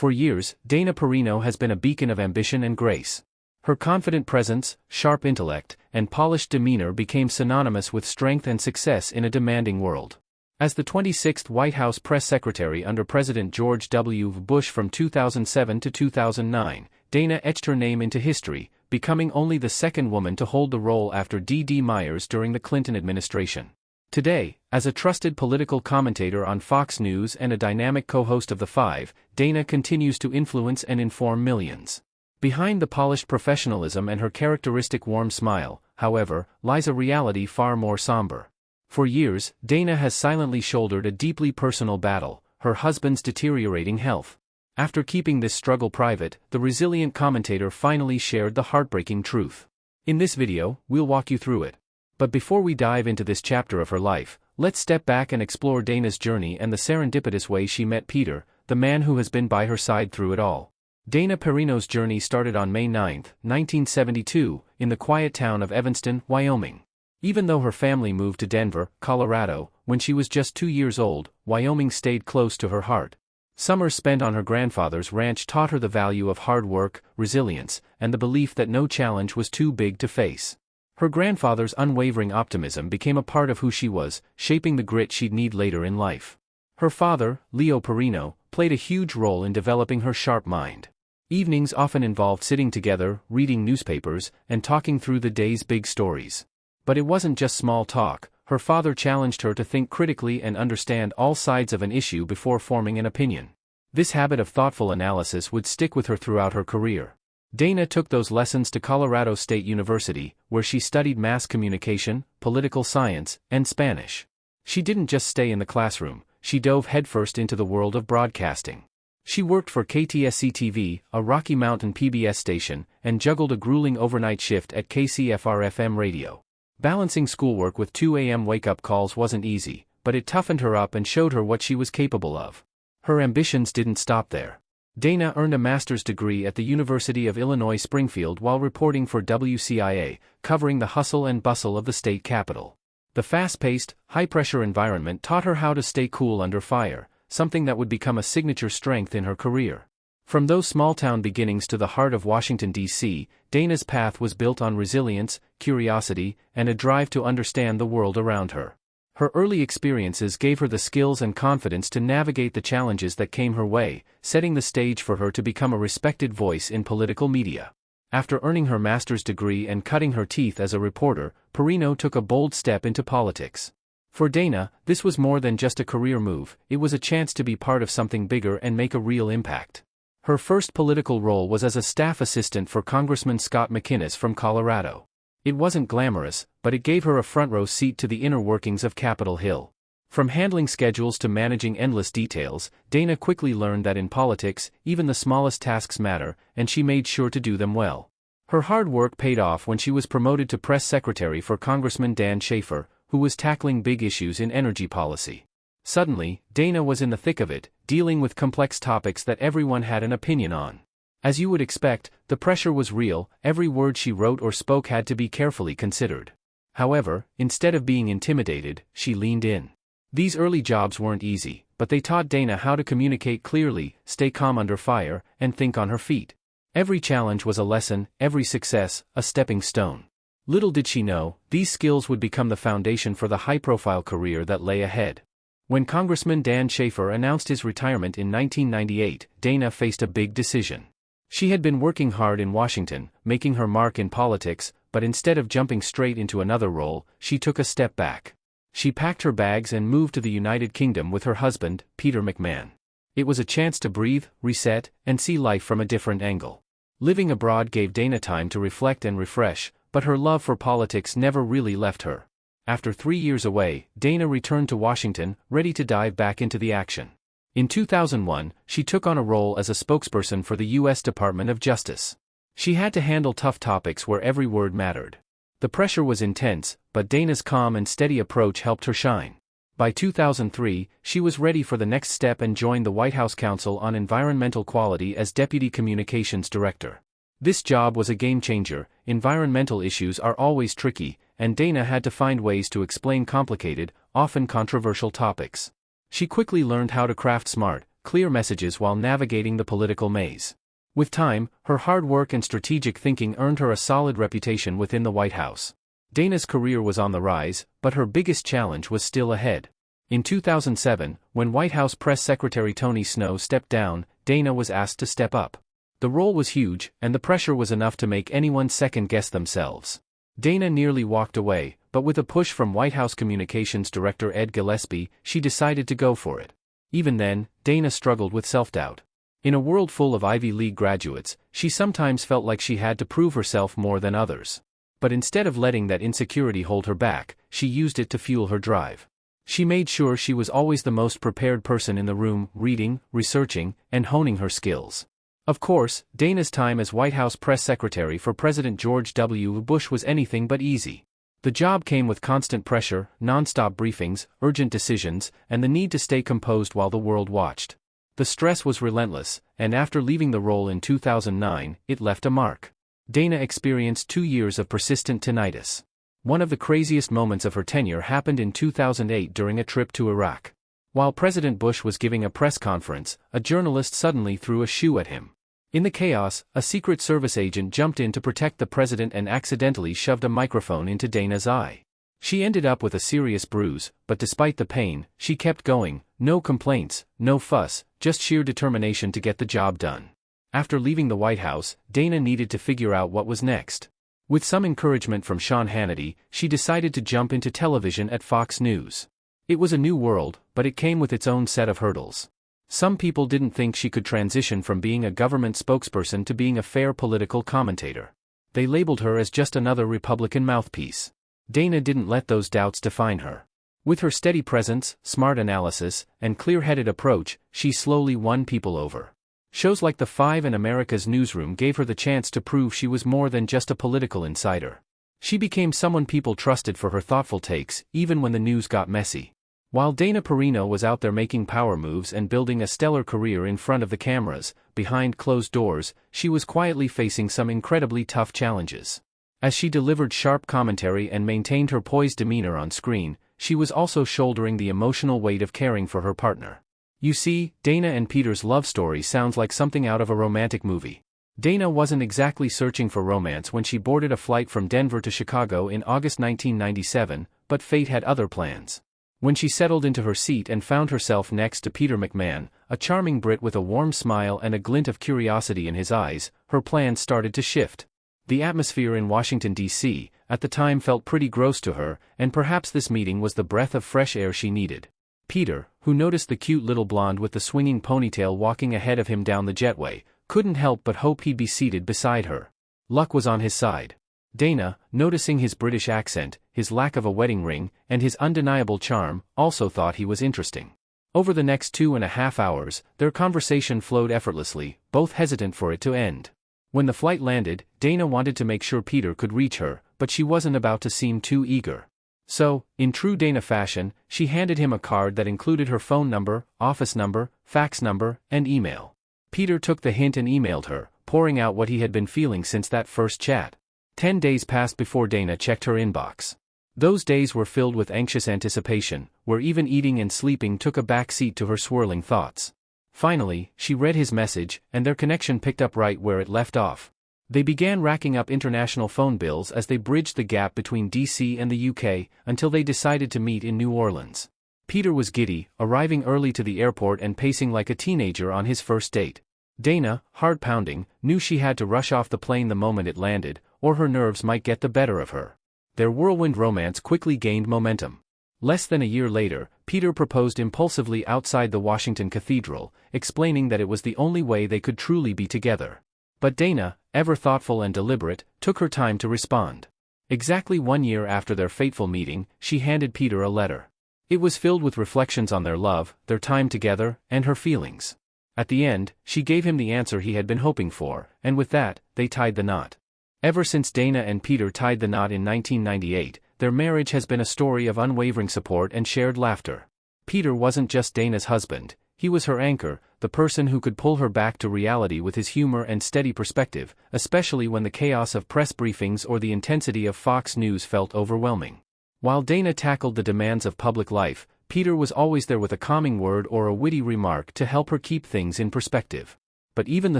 For years, Dana Perino has been a beacon of ambition and grace. Her confident presence, sharp intellect, and polished demeanor became synonymous with strength and success in a demanding world. As the 26th White House press secretary under President George W. Bush from 2007 to 2009, Dana etched her name into history, becoming only the second woman to hold the role after D.D. Myers during the Clinton administration. Today, as a trusted political commentator on Fox News and a dynamic co-host of The Five, Dana continues to influence and inform millions. Behind the polished professionalism and her characteristic warm smile, however, lies a reality far more somber. For years, Dana has silently shouldered a deeply personal battle, her husband's deteriorating health. After keeping this struggle private, the resilient commentator finally shared the heartbreaking truth. In this video, we'll walk you through it. But before we dive into this chapter of her life, let's step back and explore Dana's journey and the serendipitous way she met Peter, the man who has been by her side through it all. Dana Perino's journey started on May 9, 1972, in the quiet town of Evanston, Wyoming. Even though her family moved to Denver, Colorado, when she was just 2 years old, Wyoming stayed close to her heart. Summers spent on her grandfather's ranch taught her the value of hard work, resilience, and the belief that no challenge was too big to face. Her grandfather's unwavering optimism became a part of who she was, shaping the grit she'd need later in life. Her father, Leo Perino, played a huge role in developing her sharp mind. Evenings often involved sitting together, reading newspapers, and talking through the day's big stories. But it wasn't just small talk. Her father challenged her to think critically and understand all sides of an issue before forming an opinion. This habit of thoughtful analysis would stick with her throughout her career. Dana took those lessons to Colorado State University, where she studied mass communication, political science, and Spanish. She didn't just stay in the classroom, she dove headfirst into the world of broadcasting. She worked for KTSC-TV, a Rocky Mountain PBS station, and juggled a grueling overnight shift at KCFR-FM radio. Balancing schoolwork with 2 a.m. wake-up calls wasn't easy, but it toughened her up and showed her what she was capable of. Her ambitions didn't stop there. Dana earned a master's degree at the University of Illinois Springfield while reporting for WCIA, covering the hustle and bustle of the state capital. The fast-paced, high-pressure environment taught her how to stay cool under fire, something that would become a signature strength in her career. From those small-town beginnings to the heart of Washington, D.C., Dana's path was built on resilience, curiosity, and a drive to understand the world around her. Her early experiences gave her the skills and confidence to navigate the challenges that came her way, setting the stage for her to become a respected voice in political media. After earning her master's degree and cutting her teeth as a reporter, Perino took a bold step into politics. For Dana, this was more than just a career move, it was a chance to be part of something bigger and make a real impact. Her first political role was as a staff assistant for Congressman Scott McInnis from Colorado. It wasn't glamorous, but it gave her a front-row seat to the inner workings of Capitol Hill. From handling schedules to managing endless details, Dana quickly learned that in politics, even the smallest tasks matter, and she made sure to do them well. Her hard work paid off when she was promoted to press secretary for Congressman Dan Schaefer, who was tackling big issues in energy policy. Suddenly, Dana was in the thick of it, dealing with complex topics that everyone had an opinion on. As you would expect, the pressure was real, every word she wrote or spoke had to be carefully considered. However, instead of being intimidated, she leaned in. These early jobs weren't easy, but they taught Dana how to communicate clearly, stay calm under fire, and think on her feet. Every challenge was a lesson, every success, a stepping stone. Little did she know, these skills would become the foundation for the high-profile career that lay ahead. When Congressman Dan Schaefer announced his retirement in 1998, Dana faced a big decision. She had been working hard in Washington, making her mark in politics, but instead of jumping straight into another role, she took a step back. She packed her bags and moved to the United Kingdom with her husband, Peter McMahon. It was a chance to breathe, reset, and see life from a different angle. Living abroad gave Dana time to reflect and refresh, but her love for politics never really left her. After 3 years away, Dana returned to Washington, ready to dive back into the action. In 2001, she took on a role as a spokesperson for the U.S. Department of Justice. She had to handle tough topics where every word mattered. The pressure was intense, but Dana's calm and steady approach helped her shine. By 2003, she was ready for the next step and joined the White House Council on Environmental Quality as Deputy Communications Director. This job was a game-changer. Environmental issues are always tricky, and Dana had to find ways to explain complicated, often controversial topics. She quickly learned how to craft smart, clear messages while navigating the political maze. With time, her hard work and strategic thinking earned her a solid reputation within the White House. Dana's career was on the rise, but her biggest challenge was still ahead. In 2007, when White House Press Secretary Tony Snow stepped down, Dana was asked to step up. The role was huge, and the pressure was enough to make anyone second-guess themselves. Dana nearly walked away, but with a push from White House Communications Director Ed Gillespie, she decided to go for it. Even then, Dana struggled with self-doubt. In a world full of Ivy League graduates, she sometimes felt like she had to prove herself more than others. But instead of letting that insecurity hold her back, she used it to fuel her drive. She made sure she was always the most prepared person in the room, reading, researching, and honing her skills. Of course, Dana's time as White House press secretary for President George W. Bush was anything but easy. The job came with constant pressure, non-stop briefings, urgent decisions, and the need to stay composed while the world watched. The stress was relentless, and after leaving the role in 2009, it left a mark. Dana experienced 2 years of persistent tinnitus. One of the craziest moments of her tenure happened in 2008 during a trip to Iraq. While President Bush was giving a press conference, a journalist suddenly threw a shoe at him. In the chaos, a Secret Service agent jumped in to protect the president and accidentally shoved a microphone into Dana's eye. She ended up with a serious bruise, but despite the pain, she kept going, no complaints, no fuss, just sheer determination to get the job done. After leaving the White House, Dana needed to figure out what was next. With some encouragement from Sean Hannity, she decided to jump into television at Fox News. It was a new world, but it came with its own set of hurdles. Some people didn't think she could transition from being a government spokesperson to being a fair political commentator. They labeled her as just another Republican mouthpiece. Dana didn't let those doubts define her. With her steady presence, smart analysis, and clear-headed approach, she slowly won people over. Shows like The Five and America's Newsroom gave her the chance to prove she was more than just a political insider. She became someone people trusted for her thoughtful takes, even when the news got messy. While Dana Perino was out there making power moves and building a stellar career in front of the cameras, behind closed doors, she was quietly facing some incredibly tough challenges. As she delivered sharp commentary and maintained her poised demeanor on screen, she was also shouldering the emotional weight of caring for her partner. You see, Dana and Peter's love story sounds like something out of a romantic movie. Dana wasn't exactly searching for romance when she boarded a flight from Denver to Chicago in August 1997, but fate had other plans. When she settled into her seat and found herself next to Peter McMahon, a charming Brit with a warm smile and a glint of curiosity in his eyes, her plans started to shift. The atmosphere in Washington, D.C., at the time felt pretty gross to her, and perhaps this meeting was the breath of fresh air she needed. Peter, who noticed the cute little blonde with the swinging ponytail walking ahead of him down the jetway, couldn't help but hope he'd be seated beside her. Luck was on his side. Dana, noticing his British accent, his lack of a wedding ring, and his undeniable charm, also thought he was interesting. Over the next 2.5 hours, their conversation flowed effortlessly, both hesitant for it to end. When the flight landed, Dana wanted to make sure Peter could reach her, but she wasn't about to seem too eager. So, in true Dana fashion, she handed him a card that included her phone number, office number, fax number, and email. Peter took the hint and emailed her, pouring out what he had been feeling since that first chat. 10 days passed before Dana checked her inbox. Those days were filled with anxious anticipation, where even eating and sleeping took a back seat to her swirling thoughts. Finally, she read his message, and their connection picked up right where it left off. They began racking up international phone bills as they bridged the gap between DC and the UK, until they decided to meet in New Orleans. Peter was giddy, arriving early to the airport and pacing like a teenager on his first date. Dana, heart pounding, knew she had to rush off the plane the moment it landed, or her nerves might get the better of her. Their whirlwind romance quickly gained momentum. Less than a year later, Peter proposed impulsively outside the Washington Cathedral, explaining that it was the only way they could truly be together. But Dana, ever thoughtful and deliberate, took her time to respond. Exactly 1 year after their fateful meeting, she handed Peter a letter. It was filled with reflections on their love, their time together, and her feelings. At the end, she gave him the answer he had been hoping for, and with that, they tied the knot. Ever since Dana and Peter tied the knot in 1998, their marriage has been a story of unwavering support and shared laughter. Peter wasn't just Dana's husband, he was her anchor, the person who could pull her back to reality with his humor and steady perspective, especially when the chaos of press briefings or the intensity of Fox News felt overwhelming. While Dana tackled the demands of public life, Peter was always there with a calming word or a witty remark to help her keep things in perspective. But even the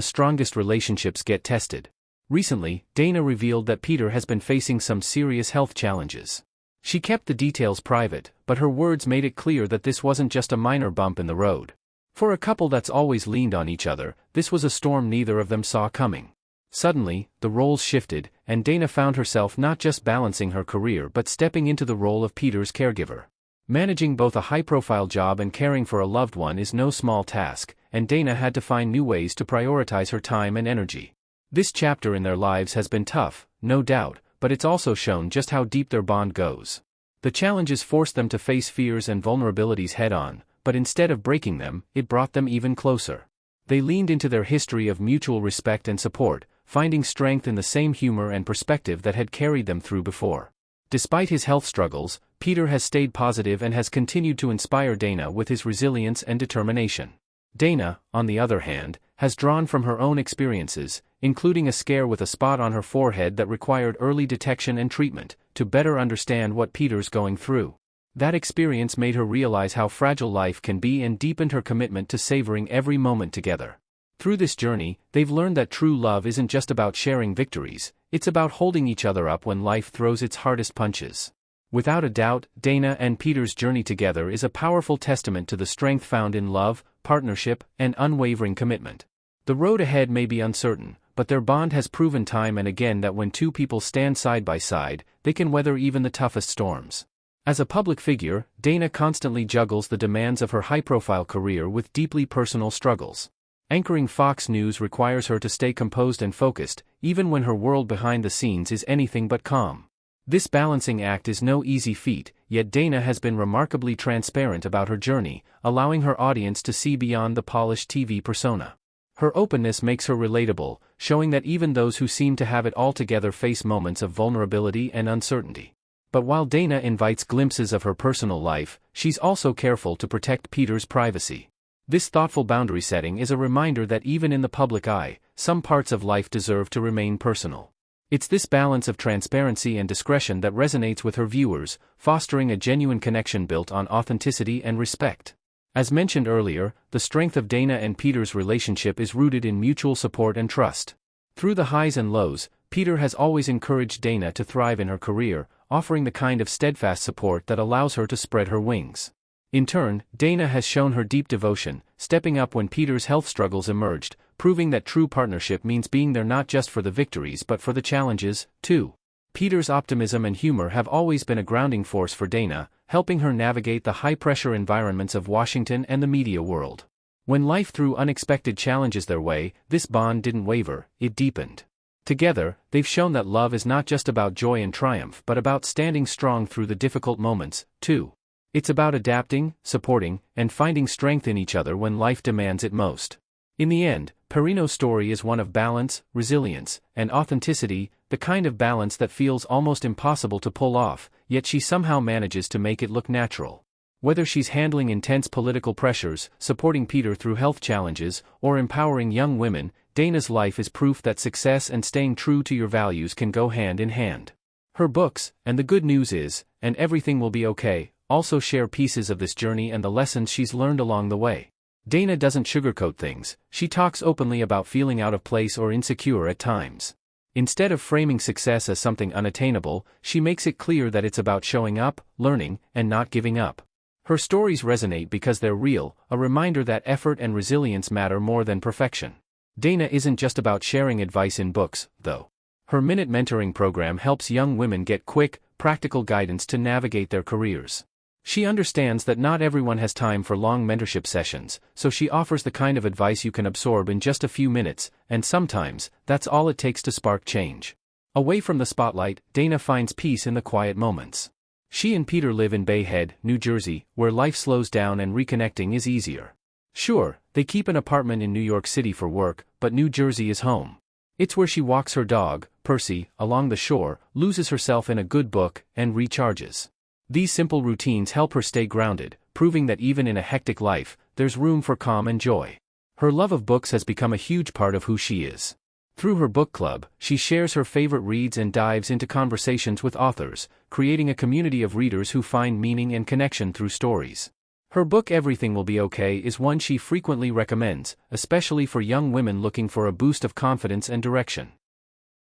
strongest relationships get tested. Recently, Dana revealed that Peter has been facing some serious health challenges. She kept the details private, but her words made it clear that this wasn't just a minor bump in the road. For a couple that's always leaned on each other, this was a storm neither of them saw coming. Suddenly, the roles shifted, and Dana found herself not just balancing her career but stepping into the role of Peter's caregiver. Managing both a high-profile job and caring for a loved one is no small task, and Dana had to find new ways to prioritize her time and energy. This chapter in their lives has been tough, no doubt, but it's also shown just how deep their bond goes. The challenges forced them to face fears and vulnerabilities head-on, but instead of breaking them, it brought them even closer. They leaned into their history of mutual respect and support, finding strength in the same humor and perspective that had carried them through before. Despite his health struggles, Peter has stayed positive and has continued to inspire Dana with his resilience and determination. Dana, on the other hand, has drawn from her own experiences, including a scare with a spot on her forehead that required early detection and treatment, to better understand what Peter's going through. That experience made her realize how fragile life can be and deepened her commitment to savoring every moment together. Through this journey, they've learned that true love isn't just about sharing victories, it's about holding each other up when life throws its hardest punches. Without a doubt, Dana and Peter's journey together is a powerful testament to the strength found in love, partnership, and unwavering commitment. The road ahead may be uncertain, but their bond has proven time and again that when two people stand side by side, they can weather even the toughest storms. As a public figure, Dana constantly juggles the demands of her high-profile career with deeply personal struggles. Anchoring Fox News requires her to stay composed and focused, even when her world behind the scenes is anything but calm. This balancing act is no easy feat, yet Dana has been remarkably transparent about her journey, allowing her audience to see beyond the polished TV persona. Her openness makes her relatable, showing that even those who seem to have it all together face moments of vulnerability and uncertainty. But while Dana invites glimpses of her personal life, she's also careful to protect Peter's privacy. This thoughtful boundary setting is a reminder that even in the public eye, some parts of life deserve to remain personal. It's this balance of transparency and discretion that resonates with her viewers, fostering a genuine connection built on authenticity and respect. As mentioned earlier, the strength of Dana and Peter's relationship is rooted in mutual support and trust. Through the highs and lows, Peter has always encouraged Dana to thrive in her career, offering the kind of steadfast support that allows her to spread her wings. In turn, Dana has shown her deep devotion, stepping up when Peter's health struggles emerged, proving that true partnership means being there not just for the victories but for the challenges, too. Peter's optimism and humor have always been a grounding force for Dana, helping her navigate the high-pressure environments of Washington and the media world. When life threw unexpected challenges their way, this bond didn't waver, it deepened. Together, they've shown that love is not just about joy and triumph but about standing strong through the difficult moments, too. It's about adapting, supporting, and finding strength in each other when life demands it most. In the end, Perino's story is one of balance, resilience, and authenticity, the kind of balance that feels almost impossible to pull off, yet she somehow manages to make it look natural. Whether she's handling intense political pressures, supporting Peter through health challenges, or empowering young women, Dana's life is proof that success and staying true to your values can go hand in hand. Her books, And the Good News Is, and Everything Will Be Okay, also share pieces of this journey and the lessons she's learned along the way. Dana doesn't sugarcoat things, she talks openly about feeling out of place or insecure at times. Instead of framing success as something unattainable, she makes it clear that it's about showing up, learning, and not giving up. Her stories resonate because they're real, a reminder that effort and resilience matter more than perfection. Dana isn't just about sharing advice in books, though. Her Minute Mentoring program helps young women get quick, practical guidance to navigate their careers. She understands that not everyone has time for long mentorship sessions, so she offers the kind of advice you can absorb in just a few minutes, and sometimes, that's all it takes to spark change. Away from the spotlight, Dana finds peace in the quiet moments. She and Peter live in Bay Head, New Jersey, where life slows down and reconnecting is easier. Sure, they keep an apartment in New York City for work, but New Jersey is home. It's where she walks her dog, Percy, along the shore, loses herself in a good book, and recharges. These simple routines help her stay grounded, proving that even in a hectic life, there's room for calm and joy. Her love of books has become a huge part of who she is. Through her book club, she shares her favorite reads and dives into conversations with authors, creating a community of readers who find meaning and connection through stories. Her book Everything Will Be Okay is one she frequently recommends, especially for young women looking for a boost of confidence and direction.